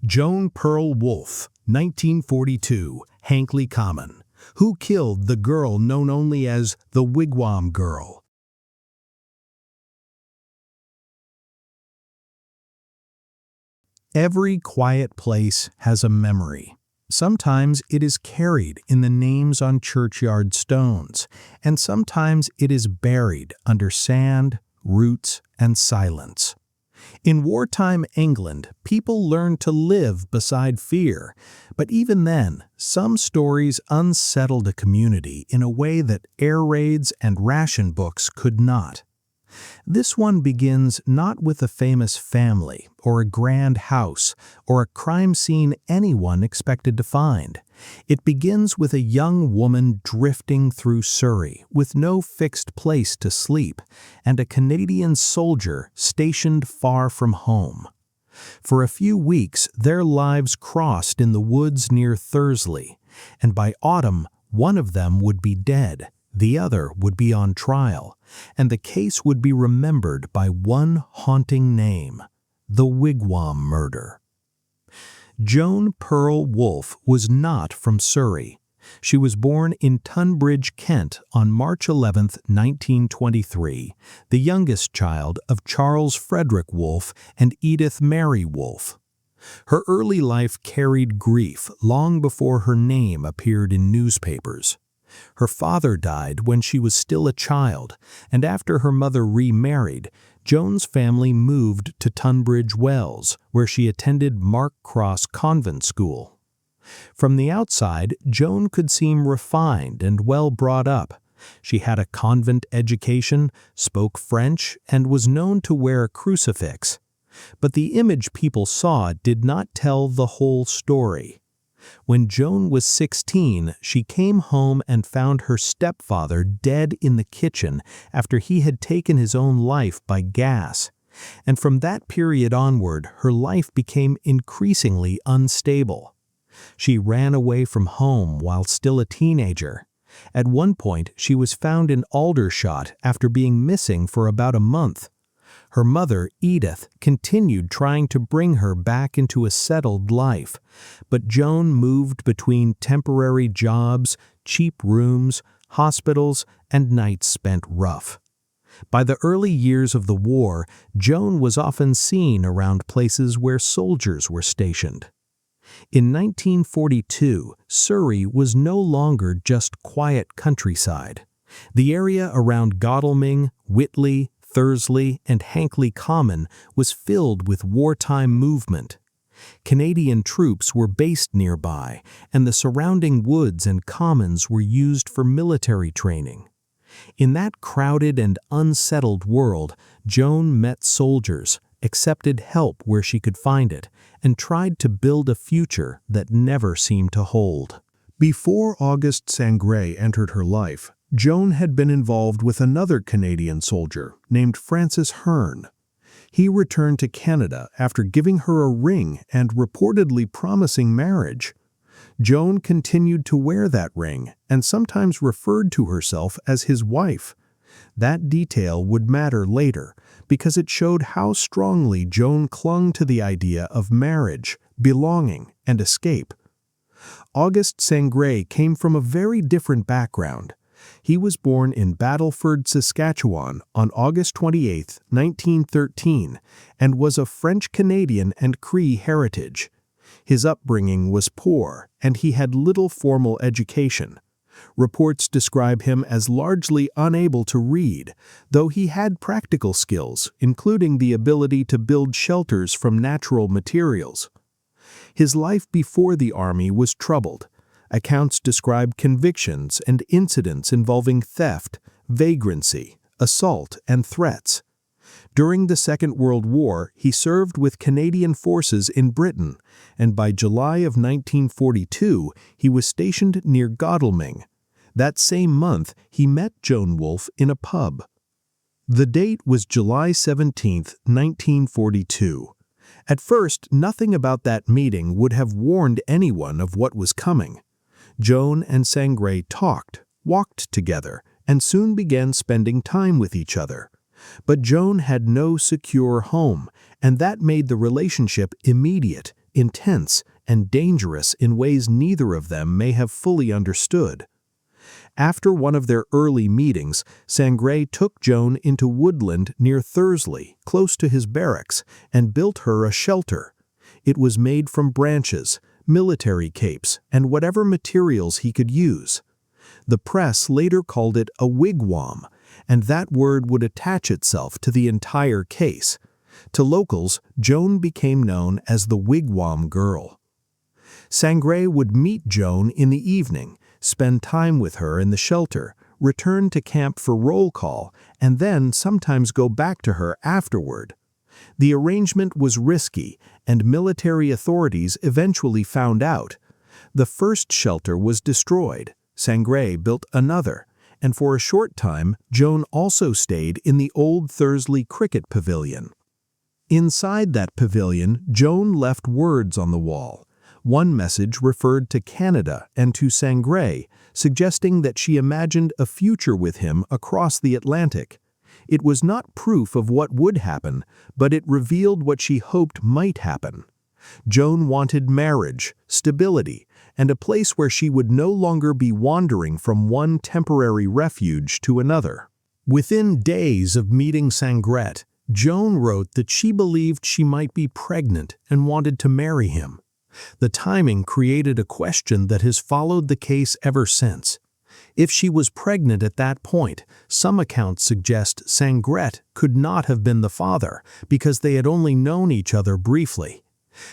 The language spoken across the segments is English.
Joan Pearl Wolfe, 1942, Hankley Common. Who killed the girl known only as the Wigwam Girl? Every quiet place has a memory. Sometimes it is carried in the names on churchyard stones, and sometimes it is buried under sand, roots, and silence. In wartime England, people learned to live beside fear, but even then, some stories unsettled a community in a way that air raids and ration books could not. This one begins not with a famous family or a grand house or a crime scene anyone expected to find. It begins with a young woman drifting through Surrey with no fixed place to sleep and a Canadian soldier stationed far from home. For a few weeks, their lives crossed in the woods near Thursley, and by autumn, one of them would be dead. The other would be on trial, and the case would be remembered by one haunting name: the Wigwam murder. Joan Pearl Wolfe was not from Surrey. She was born in Tunbridge, Kent on March 11, 1923, the youngest child of Charles Frederick Wolfe and Edith Mary Wolfe. Her early life carried grief long before her name appeared in newspapers. Her father died when she was still a child, and after her mother remarried, Joan's family moved to Tunbridge Wells, where she attended Mark Cross Convent School. From the outside, Joan could seem refined and well brought up. She had a convent education, spoke French, and was known to wear a crucifix. But the image people saw did not tell the whole story. When Joan was 16, she came home and found her stepfather dead in the kitchen after he had taken his own life by gas. And from that period onward, her life became increasingly unstable. She ran away from home while still a teenager. At one point, she was found in Aldershot after being missing for about a month. Her mother, Edith, continued trying to bring her back into a settled life, but Joan moved between temporary jobs, cheap rooms, hospitals, and nights spent rough. By the early years of the war, Joan was often seen around places where soldiers were stationed. In 1942, Surrey was no longer just quiet countryside. The area around Godalming, Whitley, Thursley, and Hankley Common was filled with wartime movement. Canadian troops were based nearby, and the surrounding woods and commons were used for military training. In that crowded and unsettled world, Joan met soldiers, accepted help where she could find it, and tried to build a future that never seemed to hold. Before Auguste Sangray entered her life, Joan had been involved with another Canadian soldier named Francis Hearn. He returned to Canada after giving her a ring and reportedly promising marriage. Joan continued to wear that ring and sometimes referred to herself as his wife. That detail would matter later because it showed how strongly Joan clung to the idea of marriage, belonging, and escape. Auguste Sangray came from a very different background. He was born in Battleford, Saskatchewan on August 28, 1913, and was of French-Canadian and Cree heritage. His upbringing was poor, and he had little formal education. Reports describe him as largely unable to read, though he had practical skills, including the ability to build shelters from natural materials. His life before the army was troubled. Accounts describe convictions and incidents involving theft, vagrancy, assault, and threats. During the Second World War, he served with Canadian forces in Britain, and by July of 1942, he was stationed near Godalming. That same month, he met Joan Wolfe in a pub. The date was July 17, 1942. At first, nothing about that meeting would have warned anyone of what was coming. Joan and Sangray talked, walked together, and soon began spending time with each other. But Joan had no secure home, and that made the relationship immediate, intense, and dangerous in ways neither of them may have fully understood. After one of their early meetings, Sangre took Joan into woodland near Thursley, close to his barracks, and built her a shelter. It was made from branches, military capes, and whatever materials he could use. The press later called it a wigwam, and that word would attach itself to the entire case. To locals, Joan became known as the Wigwam Girl. Sangre would meet Joan in the evening, spend time with her in the shelter, return to camp for roll call, and then sometimes go back to her afterward. The arrangement was risky, and military authorities eventually found out. The first shelter was destroyed. Sangre built another, and for a short time, Joan also stayed in the old Thursley Cricket Pavilion. Inside that pavilion, Joan left words on the wall. One message referred to Canada and to Sangre, suggesting that she imagined a future with him across the Atlantic. It was not proof of what would happen, but it revealed what she hoped might happen. Joan wanted marriage, stability, and a place where she would no longer be wandering from one temporary refuge to another. Within days of meeting Sangre, Joan wrote that she believed she might be pregnant and wanted to marry him. The timing created a question that has followed the case ever since. If she was pregnant at that point, some accounts suggest Sangre could not have been the father because they had only known each other briefly.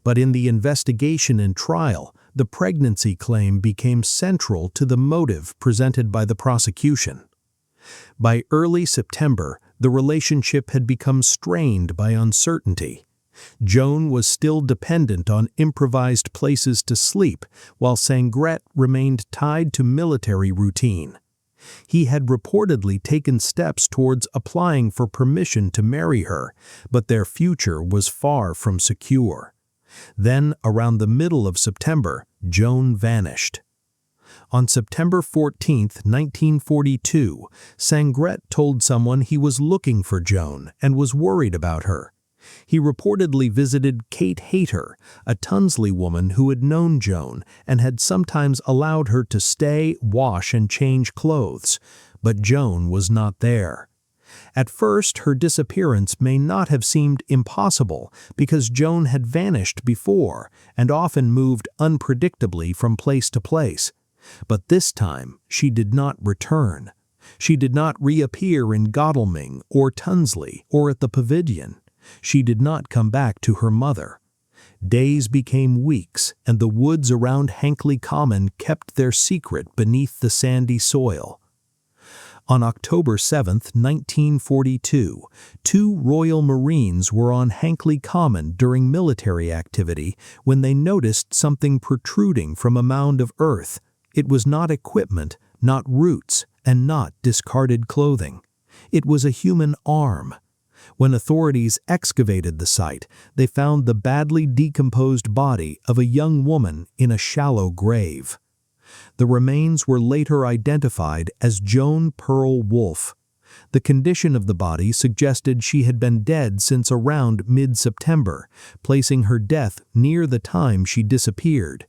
But in the investigation and trial, the pregnancy claim became central to the motive presented by the prosecution. By early September, the relationship had become strained by uncertainty. Joan was still dependent on improvised places to sleep, while Sangre remained tied to military routine. He had reportedly taken steps towards applying for permission to marry her, but their future was far from secure. Then, around the middle of September, Joan vanished. On September 14, 1942, Sangre told someone he was looking for Joan and was worried about her. He reportedly visited Kate Hayter, a Tunsley woman who had known Joan and had sometimes allowed her to stay, wash, and change clothes, but Joan was not there. At first, her disappearance may not have seemed impossible because Joan had vanished before and often moved unpredictably from place to place. But this time, she did not return. She did not reappear in Godalming or Tunsley or at the Pavilion. She did not come back to her mother. Days became weeks, and the woods around Hankley Common kept their secret beneath the sandy soil. On October 7, 1942, 2 Royal Marines were on Hankley Common during military activity when they noticed something protruding from a mound of earth. It was not equipment, not roots, and not discarded clothing. It was a human arm. When authorities excavated the site, they found the badly decomposed body of a young woman in a shallow grave. The remains were later identified as Joan Pearl Wolfe. The condition of the body suggested she had been dead since around mid-September, placing her death near the time she disappeared.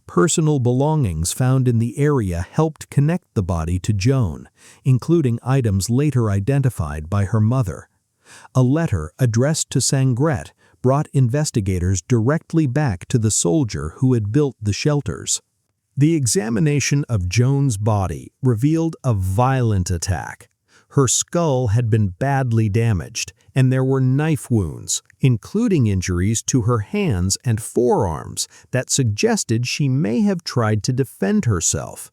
Personal belongings found in the area helped connect the body to Joan, including items later identified by her mother. A letter addressed to Sangre brought investigators directly back to the soldier who had built the shelters. The examination of Joan's body revealed a violent attack. Her skull had been badly damaged, and there were knife wounds, including injuries to her hands and forearms that suggested she may have tried to defend herself.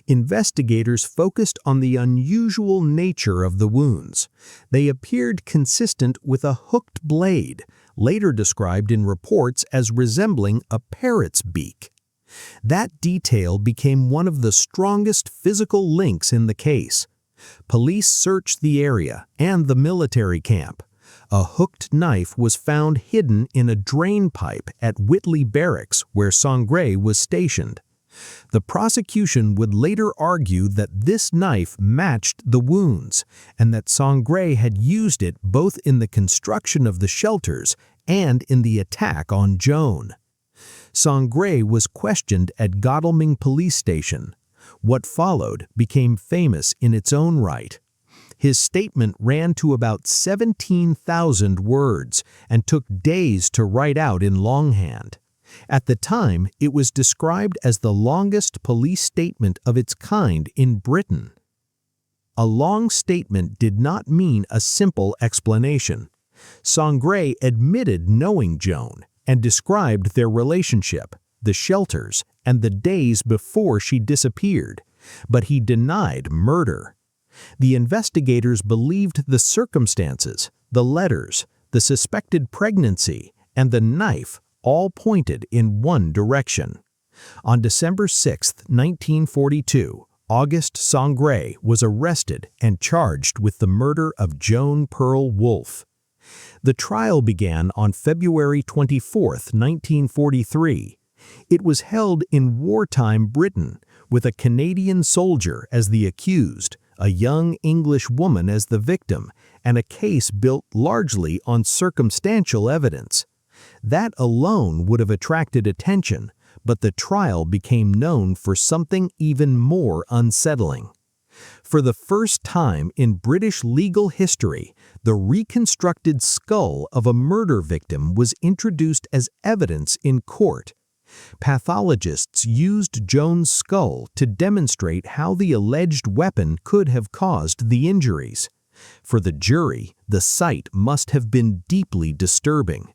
Investigators focused on the unusual nature of the wounds. They appeared consistent with a hooked blade, later described in reports as resembling a parrot's beak. That detail became one of the strongest physical links in the case. Police searched the area and the military camp. A hooked knife was found hidden in a drain pipe at Whitley Barracks, where Sangre was stationed. The prosecution would later argue that this knife matched the wounds and that Sangre had used it both in the construction of the shelters and in the attack on Joan. Sangre was questioned at Godalming police station. What followed became famous in its own right. His statement ran to about 17,000 words and took days to write out in longhand. At the time, it was described as the longest police statement of its kind in Britain. A long statement did not mean a simple explanation. Sangre admitted knowing Joan and described their relationship, the shelters, and the days before she disappeared, but he denied murder. The investigators believed the circumstances, the letters, the suspected pregnancy, and the knife all pointed in one direction. On December 6, 1942, Auguste Sangre was arrested and charged with the murder of Joan Pearl Wolfe. The trial began on February 24, 1943. It was held in wartime Britain, with a Canadian soldier as the accused, a young English woman as the victim, and a case built largely on circumstantial evidence. That alone would have attracted attention, but the trial became known for something even more unsettling. For the first time in British legal history, the reconstructed skull of a murder victim was introduced as evidence in court. Pathologists used Joan's skull to demonstrate how the alleged weapon could have caused the injuries. For the jury, the sight must have been deeply disturbing.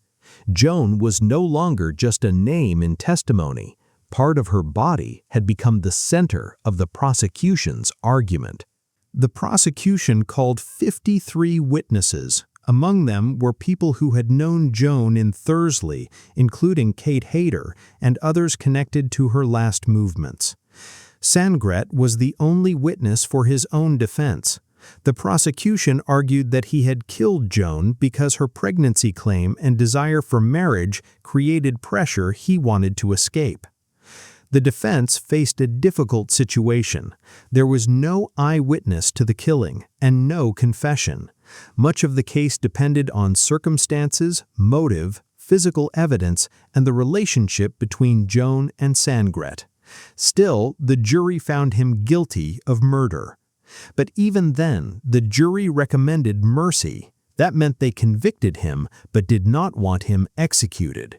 Joan was no longer just a name in testimony. Part of her body had become the center of the prosecution's argument. The prosecution called 53 witnesses. Among them were people who had known Joan in Thursley, including Kate Hayter, and others connected to her last movements. Sangre was the only witness for his own defense. The prosecution argued that he had killed Joan because her pregnancy claim and desire for marriage created pressure he wanted to escape. The defense faced a difficult situation. There was no eyewitness to the killing and no confession. Much of the case depended on circumstances, motive, physical evidence, and the relationship between Joan and Sangre. Still, the jury found him guilty of murder. But even then, the jury recommended mercy. That meant they convicted him, but did not want him executed.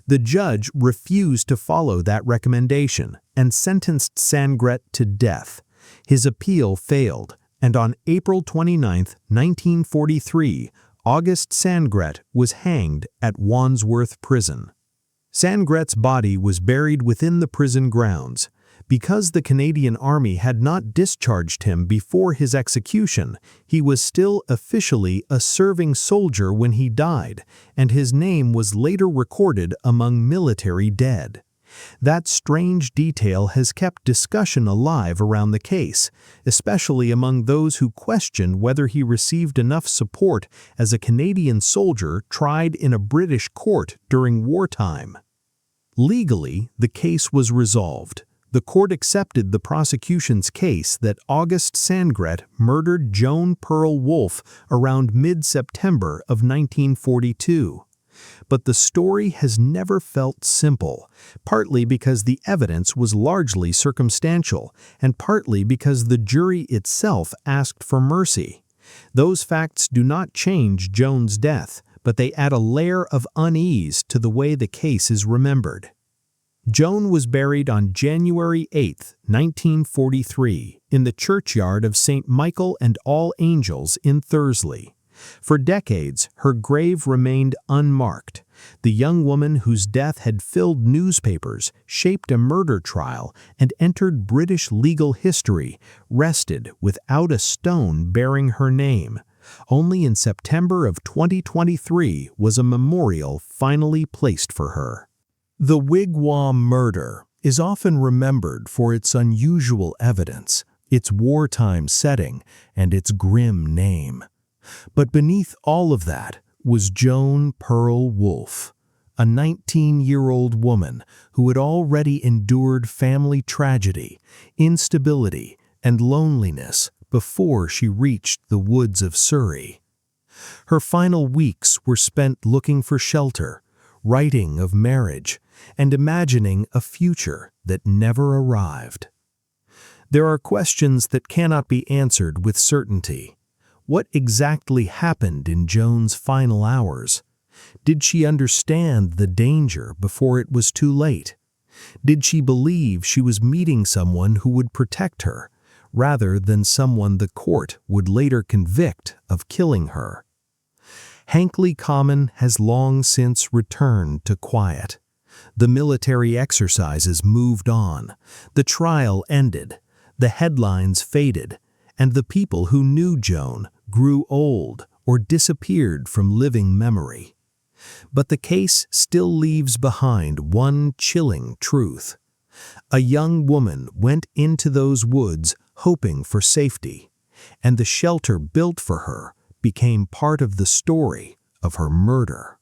The judge refused to follow that recommendation and sentenced Sangre to death. His appeal failed, and on April 29, 1943, Auguste Sangre was hanged at Wandsworth Prison. Sangre's body was buried within the prison grounds. Because the Canadian Army had not discharged him before his execution, he was still officially a serving soldier when he died, and his name was later recorded among military dead. That strange detail has kept discussion alive around the case, especially among those who question whether he received enough support as a Canadian soldier tried in a British court during wartime. Legally, the case was resolved. The court accepted the prosecution's case that Auguste Sangre murdered Joan Pearl Wolfe around mid-September of 1942. But the story has never felt simple, partly because the evidence was largely circumstantial, and partly because the jury itself asked for mercy. Those facts do not change Joan's death, but they add a layer of unease to the way the case is remembered. Joan was buried on January 8, 1943, in the churchyard of St. Michael and All Angels in Thursley. For decades, her grave remained unmarked. The young woman whose death had filled newspapers, shaped a murder trial, and entered British legal history, rested without a stone bearing her name. Only in September of 2023 was a memorial finally placed for her. The Wigwam murder is often remembered for its unusual evidence, its wartime setting, and its grim name. But beneath all of that was Joan Pearl Wolfe, a 19-year-old woman who had already endured family tragedy, instability, and loneliness before she reached the woods of Surrey. Her final weeks were spent looking for shelter, writing of marriage, and imagining a future that never arrived. There are questions that cannot be answered with certainty. What exactly happened in Joan's final hours? Did she understand the danger before it was too late? Did she believe she was meeting someone who would protect her, rather than someone the court would later convict of killing her? Hankley Common has long since returned to quiet. The military exercises moved on, the trial ended, the headlines faded, and the people who knew Joan grew old or disappeared from living memory. But the case still leaves behind one chilling truth. A young woman went into those woods hoping for safety, and the shelter built for her became part of the story of her murder.